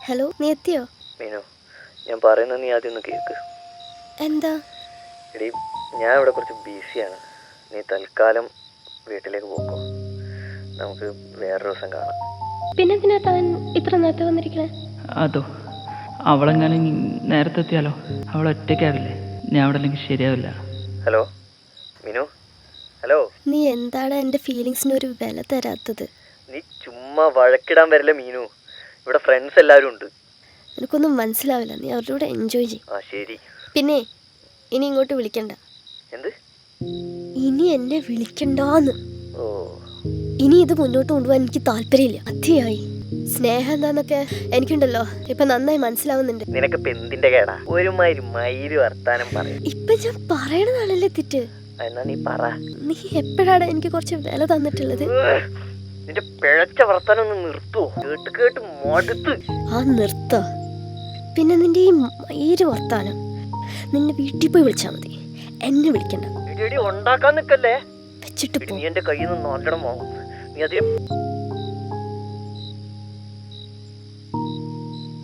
Hello, നീ എത്തിയോ? മീനു, ഞാൻ പറയുന്നത് നീ ആദ്യം ഒന്ന് കേൾക്ക്. എന്താ? എടീ, ഞാൻ ഇവിടെ കുറച്ച് ബിസിയാണ്. നീ തൽക്കാലം വീട്ടിലേക്ക് പോക്കോ. നമുക്ക് വേറൊരു ദിവസം കാണാം. പിന്നെന്തിനാ താൻ ഇത്ര നേരത്തെ വന്നിരിക്കണേ? അതോ, അവളെങ്ങാനും നേരത്തെ എത്തിയാലോ? അവൾ ഒറ്റയ്ക്കാവില്ലേ? ഞാൻ അവിടെ അല്ലെങ്കിൽ ശരിയാവില്ല. Hello Meenu, hello. നീ എന്താണ് എൻ്റെ ഫീലിങ്സിന് ഒരു വില തരാത്തത്? നീ ചുമ്മാ വഴക്കിടാൻ വരില്ല മീനു. ഇവിടെ ഫ്രണ്ട്സ് എല്ലാവരും ഉണ്ട്. എനിക്കൊന്നും മനസ്സിലാവില്ല. നീ അവരുടെ കൂടെ എൻജോയ് ചെയ്യും. ആ ശരി. പിന്നെ ഇനി ഇങ്ങോട്ട് വിളിക്കണ്ട. എന്ത്? ഇനി എന്നെ വിളിക്കണ്ടാന്ന്. ഓ, ഇനി ഇത് മുന്നോട്ട് കൊണ്ടുപോകാൻ എനിക്ക് താല്പര്യമില്ല. മതിയായി. സ്നേഹം എന്താന്നൊക്കെ എനിക്കുണ്ടല്ലോ ഇപ്പൊ നന്നായി മനസ്സിലാവുന്നുണ്ട്. നിനക്കിപ്പോ എന്തിന്റെ കേടാ? ഒരുമാതിരി മയില് വർത്താനം പറയും. ഇപ്പൊ ഞാൻ പറയണതാണല്ലേ തെറ്റ്. എന്നാ നീ പറ. നീ എപ്പോഴാണ് എനിക്ക് കുറച്ച് വില തന്നിട്ടുള്ളത്? നിന്റെ പിഴച്ച വർത്താനം ഒന്ന് നിർത്തുവോ? കേട്ട് കേട്ട് മടുത്ത്. ആ നിർത്ത. പിന്നെ നിന്റെ ഈ മയിര് വർത്താനം നിന്നെ വീട്ടിൽ പോയി വിളിച്ചാ മതി, എന്നെ വിളിക്കണ്ട. ഉണ്ടാക്കാൻ നിക്കല്ലേ. വെച്ചിട്ട് പോ. നീ എന്റെ കയ്യിൽ നിന്ന് നല്ലോണം വാങ്ങും. നീ അതിന്